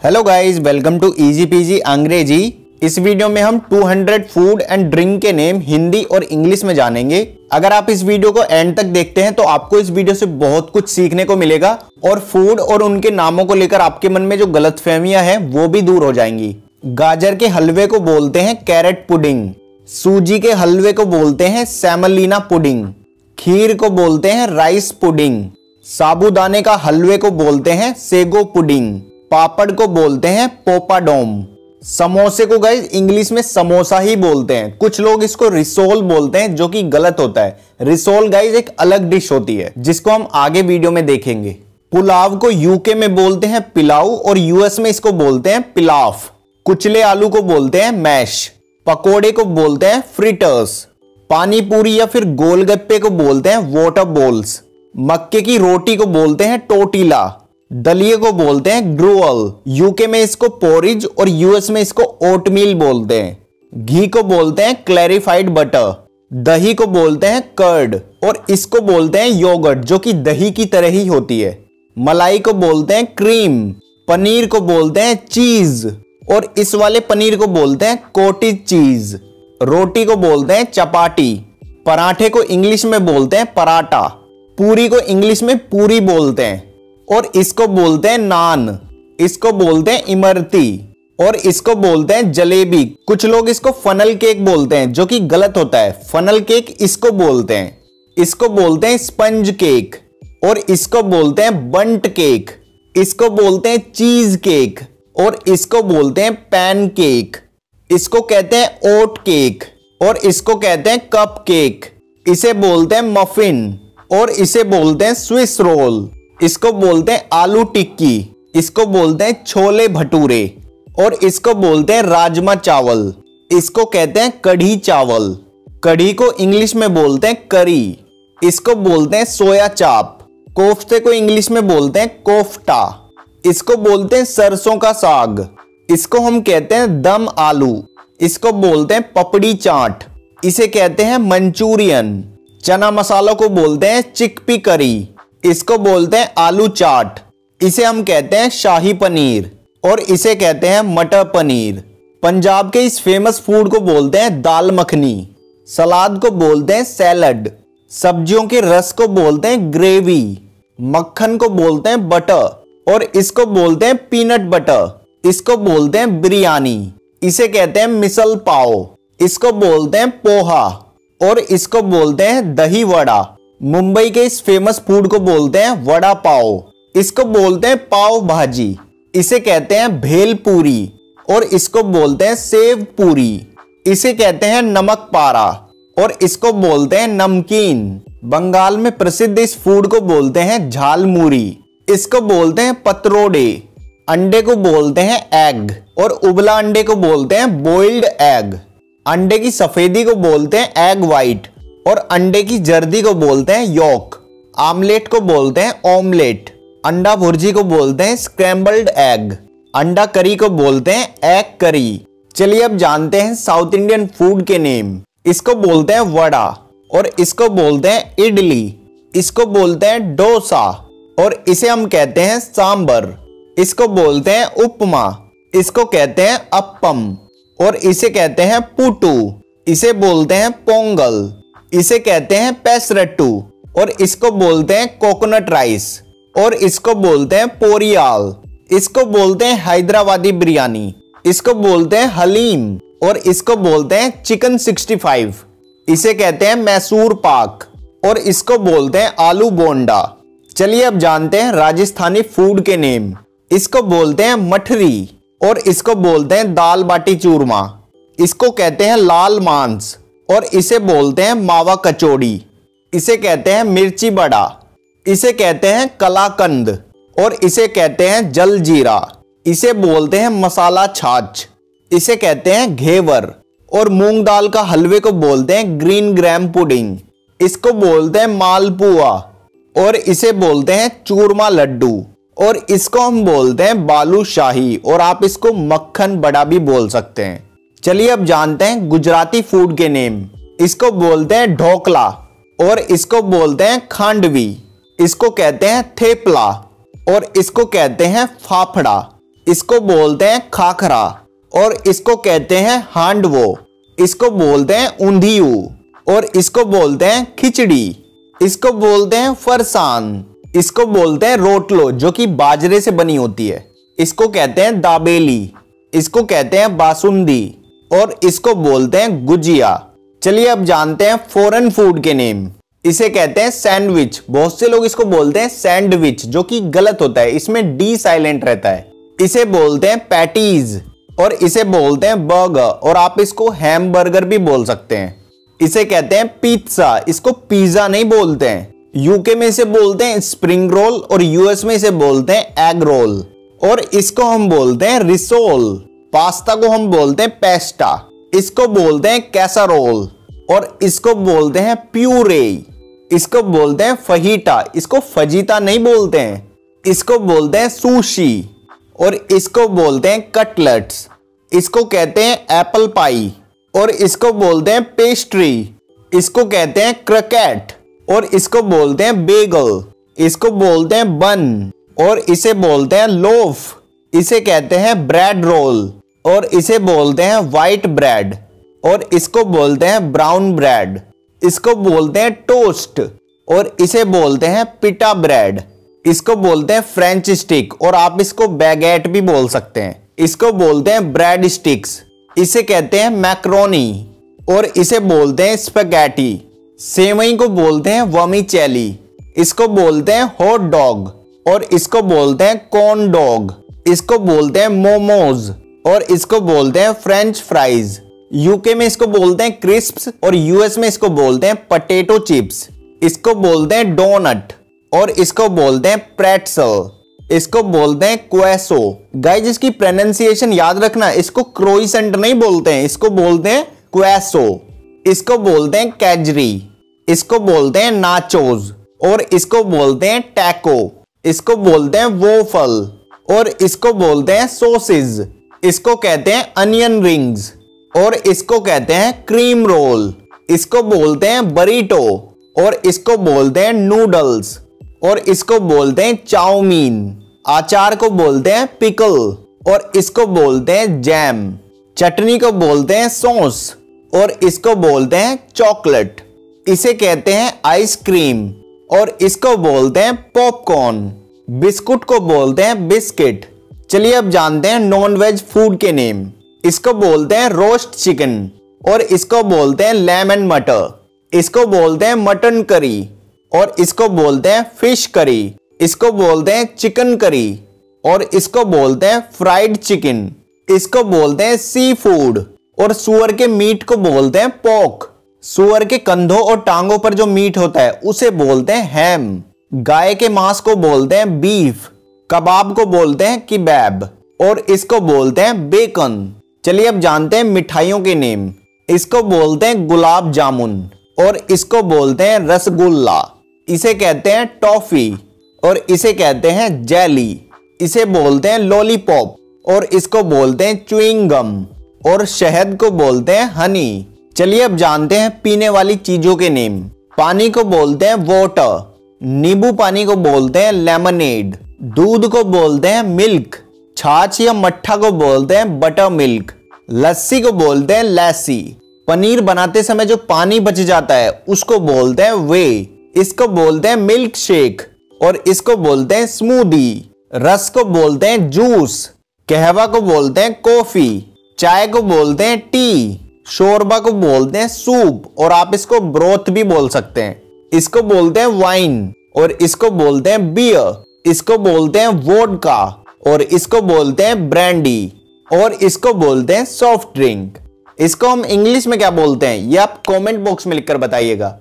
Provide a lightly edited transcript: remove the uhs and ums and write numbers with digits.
Hello guys, welcome to easy PG Angrezi. इस video में हम 200 फूड एंड ड्रिंक के नेम हिंदी और इंग्लिश में जानेंगे। अगर आप इस वीडियो को एंड तक देखते हैं तो आपको इस वीडियो से बहुत कुछ सीखने को मिलेगा और फूड और उनके नामों को लेकर आपके मन में जो गलतफहमियां हैं वो भी दूर हो जाएंगी। गाजर के हलवे को बोलते हैं कैरेट पुडिंग, सूजी के हलवे को बोलते हैं सेमोलिना पुडिंग, खीर को बोलते हैं राइस पुडिंग, साबूदाने का हलवे को बोलते हैं सेगो पुडिंग, पापड़ को बोलते हैं पोपाडोम, समोसे को गाइस इंग्लिश में समोसा ही बोलते हैं। कुछ लोग इसको रिसोल बोलते हैं जो कि गलत होता है। रिसोल गाइस एक अलग डिश होती है जिसको हम आगे वीडियो में देखेंगे। पुलाव को यूके में बोलते हैं पिलाऊ और यूएस में इसको बोलते हैं पिलाफ। कुचले आलू को बोलते हैं मैश, पकोड़े को बोलते हैं फ्रिटर्स, पानी पूरी या फिर गोलगप्पे को बोलते हैं वाटर बॉल्स, मक्के की रोटी को बोलते हैं टोटीला, दलिए को बोलते हैं ग्रूअल, यूके में इसको पोरिज और यूएस में इसको ओटमील बोलते हैं। घी को बोलते हैं क्लैरिफाइड बटर, दही को बोलते हैं कर्ड और इसको बोलते हैं योगर्ट जो कि दही की तरह ही होती है। मलाई को बोलते हैं क्रीम, पनीर को बोलते हैं चीज और इस वाले पनीर को बोलते हैं कॉटेज चीज। रोटी को बोलते हैं चपाटी, पराठे को इंग्लिश में बोलते हैं पराठा, पूरी को इंग्लिश में पूरी बोलते हैं और इसको बोलते हैं नान, इसको बोलते हैं इमरती और इसको बोलते हैं जलेबी। कुछ लोग इसको फनल केक बोलते हैं जो कि गलत होता है। फनल केक इसको बोलते हैं, इसको बोलते हैं स्पंज केक और इसको बोलते हैं बंट केक, इसको बोलते हैं चीज केक और इसको बोलते हैं पैन केक, इसको कहते हैं ओट केक और इसको कहते हैं कप केक, इसे बोलते हैं मफिन और इसे बोलते हैं स्विस रोल, इसको बोलते हैं आलू टिक्की, इसको बोलते हैं छोले भटूरे और इसको बोलते हैं राजमा चावल, इसको कहते हैं कढ़ी चावल। कढ़ी को इंग्लिश में बोलते हैं करी, इसको बोलते हैं सोया चाप। कोफ्ते को इंग्लिश में बोलते हैं कोफ्ता, इसको बोलते हैं सरसों का साग, इसको हम कहते हैं दम आलू, इसको बोलते हैं पपड़ी चाट, इसे कहते हैं मंचूरियन। चना मसालों को बोलते हैं चिकपी करी, इसको बोलते हैं आलू चाट, इसे हम कहते हैं शाही पनीर और इसे कहते हैं मटर पनीर। पंजाब के इस फेमस फूड को बोलते हैं दाल मखनी, सलाद को बोलते हैं सैलड, सब्जियों के रस को बोलते हैं ग्रेवी, मक्खन को बोलते हैं बटर और इसको बोलते हैं पीनट बटर, इसको बोलते हैं बिरयानी, इसे कहते हैं मिसल पाव, इसको बोलते हैं पोहा और इसको बोलते हैं दही वड़ा। मुंबई के इस फेमस फूड को बोलते हैं वड़ा पाव, इसको बोलते हैं पाव भाजी, इसे कहते हैं भेल पूरी और इसको बोलते हैं सेव पूरी, इसे कहते हैं नमक पारा और इसको बोलते हैं नमकीन। बंगाल में प्रसिद्ध इस फूड को बोलते हैं झालमुरी, इसको बोलते हैं पतरोड़े। अंडे को बोलते हैं एग और उबला अंडे को बोलते हैं बॉइल्ड एग। अंडे की सफेदी को बोलते हैं एग वाइट और अंडे की जर्दी को बोलते हैं यॉक। आमलेट को बोलते हैं ऑमलेट, अंडा भुर्जी को बोलते हैं स्क्रैम्बल्ड एग, अंडा करी को बोलते हैं एग करी। चलिए अब जानते हैं साउथ इंडियन फूड के नेम। इसको बोलते हैं वड़ा और इसको बोलते हैं इडली, इसको बोलते हैं डोसा और इसे हम कहते हैं सांबर, इसको बोलते हैं उपमा, इसको कहते हैं अप्पम और इसे कहते हैं पुटू, इसे बोलते हैं पोंगल, इसे कहते हैं पेसरट्टू और इसको बोलते हैं कोकोनट राइस और इसको बोलते हैं पोरियाल, इसको बोलते हैं हैदराबादी बिरयानी, इसको बोलते हैं हलीम और इसको बोलते हैं चिकन 65, इसे कहते हैं मैसूर पाक और इसको बोलते हैं आलू बोंडा। चलिए अब जानते हैं राजस्थानी फूड के नेम। इसको बोलते हैं मठरी और इसको बोलते हैं दाल बाटी चूरमा, इसको कहते हैं लाल मांस और इसे बोलते हैं मावा कचौड़ी, इसे कहते हैं मिर्ची बड़ा, इसे कहते हैं कलाकंद और इसे कहते हैं जल जीरा, इसे बोलते हैं मसाला छाछ, इसे कहते हैं घेवर और मूंग दाल का हलवे को बोलते हैं ग्रीन ग्राम पुडिंग, इसको बोलते हैं मालपुआ और इसे बोलते हैं चूरमा लड्डू और इसको हम बोलते हैं बालूशाही और आप इसको मक्खन बड़ा भी बोल सकते हैं। चलिए अब जानते हैं गुजराती फूड के नेम। इसको बोलते हैं ढोकला और इसको बोलते हैं खांडवी, इसको कहते हैं थेपला और इसको कहते हैं फाफड़ा इसको बोलते हैं खाखरा और इसको कहते हैं हांडवो। इसको बोलते हैं ऊंधियू और इसको बोलते हैं खिचड़ी। इसको बोलते हैं फरसान। इसको बोलते हैं रोटलो जो कि बाजरे से बनी होती है। इसको कहते हैं दाबेली। इसको कहते हैं बासुंदी और इसको बोलते हैं गुजिया। चलिए अब जानते हैं फॉरेन फूड के नेम। इसे कहते हैं सैंडविच। बहुत से लोग इसको बोलते हैं सैंडविच जो कि गलत होता है, इसमें डी साइलेंट रहता है। इसे बोलते हैं पैटीज और इसे बोलते हैं बर्गर और आप इसको हैमबर्गर भी बोल सकते हैं। इसे कहते हैं पिज्जा। इसको पिज्जा नहीं बोलते हैं। यूके में इसे बोलते हैं स्प्रिंग रोल और यूएस में इसे बोलते हैं एग रोल और इसको हम बोलते हैं रिसोल। पास्ता को हम बोलते हैं पेस्टा। इसको बोलते हैं कैसरोल और इसको बोलते हैं प्यूरे। इसको बोलते हैं फहीटा। इसको फजीता नहीं बोलते हैं। इसको बोलते हैं सुशी और इसको बोलते हैं कटलेट्स। इसको कहते हैं एप्पल पाई और इसको बोलते हैं पेस्ट्री। इसको कहते हैं क्रकेट और इसको बोलते हैं बेगल। इसको बोलते हैं बन और इसे बोलते हैं लोफ। इसे कहते हैं ब्रेड रोल और इसे बोलते हैं व्हाइट ब्रेड और इसको बोलते हैं ब्राउन ब्रेड। इसको बोलते हैं टोस्ट और इसे बोलते हैं पिटा ब्रेड। इसको बोलते हैं फ्रेंच स्टिक और आप इसको बैगेट भी बोल सकते हैं। इसको बोलते हैं ब्रेड स्टिक्स। इसे कहते हैं मैक्रोनी और इसे बोलते हैं स्पैगेटी। सेवई को बोलते हैं वर्मिचेली। इसको बोलते हैं हॉट डॉग और इसको बोलते हैं कॉर्न डॉग। इसको बोलते हैं मोमोज और इसको बोलते हैं फ्रेंच फ्राइज। यूके में इसको बोलते हैं क्रिस्प्स और यूएस में इसको बोलते हैं पोटैटो चिप्स। इसको बोलते हैं डोनट और इसको बोलते हैं प्रेट्सल। इसको बोलते हैं क्वेसो। गाइस इसकी प्रोनाउंसिएशन याद रखना, इसको क्रोइसेंट नहीं बोलते हैं, इसको बोलते हैं क्वेसो। इसको बोलते हैं कैजरी। इसको बोलते हैं नाचोज और इसको बोलते हैं टैको। इसको बोलते हैं वोफल और इसको बोलते हैं सोसिस। इसको कहते हैं अनियन रिंग्स और इसको कहते हैं क्रीम रोल। इसको बोलते हैं बरीटो और इसको बोलते हैं नूडल्स और इसको बोलते हैं चाउमीन। अचार को बोलते हैं पिकल और इसको बोलते हैं जैम। चटनी को बोलते हैं सॉस और इसको बोलते हैं चॉकलेट। इसे कहते हैं आइसक्रीम और इसको बोलते हैं पॉपकॉर्न। बिस्कुट को बोलते हैं बिस्किट। चलिए अब जानते हैं नॉन वेज फूड के नेम। इसको बोलते हैं रोस्ट चिकन और इसको बोलते हैं लेमन मटर। इसको बोलते हैं मटन करी और इसको बोलते हैं फिश करी। इसको बोलते हैं चिकन करी और इसको बोलते हैं फ्राइड चिकन। इसको बोलते हैं सी फूड और सुअर के मीट को बोलते हैं पोर्क। सुअर के कंधों और टांगों पर जो मीट होता है उसे बोलते हैं हैम। गाय के मांस को बोलते हैं बीफ। कबाब को बोलते हैं किबैब और इसको बोलते हैं बेकन। चलिए अब जानते हैं मिठाइयों के नेम। इसको बोलते हैं गुलाब जामुन और इसको बोलते हैं रसगुल्ला। इसे कहते हैं टॉफी और इसे कहते हैं जेली। इसे बोलते हैं लॉलीपॉप और इसको बोलते हैं च्युइंग गम और शहद को बोलते हैं हनी। चलिए अब जानते हैं पीने वाली चीजों के नेम। पानी को बोलते हैं वाटर। नींबू पानी को बोलते हैं लेमनेड। दूध को बोलते हैं मिल्क। छाछ या मट्ठा को बोलते हैं बटर मिल्क। लस्सी को बोलते हैं लस्सी। पनीर बनाते समय जो पानी बच जाता है उसको बोलते हैं वे। इसको बोलते हैं मिल्क शेक और इसको बोलते हैं स्मूदी। रस को बोलते हैं जूस। कहवा को बोलते हैं कॉफी। चाय को बोलते हैं टी। शोरबा को बोलते हैं सूप और आप इसको ब्रोथ भी बोल सकते हैं। इसको बोलते हैं वाइन और इसको बोलते हैं बियर। इसको बोलते हैं वोडका और इसको बोलते हैं ब्रांडी और इसको बोलते हैं सॉफ्ट ड्रिंक। इसको हम इंग्लिश में क्या बोलते हैं ये आप कमेंट बॉक्स में लिखकर बताइएगा।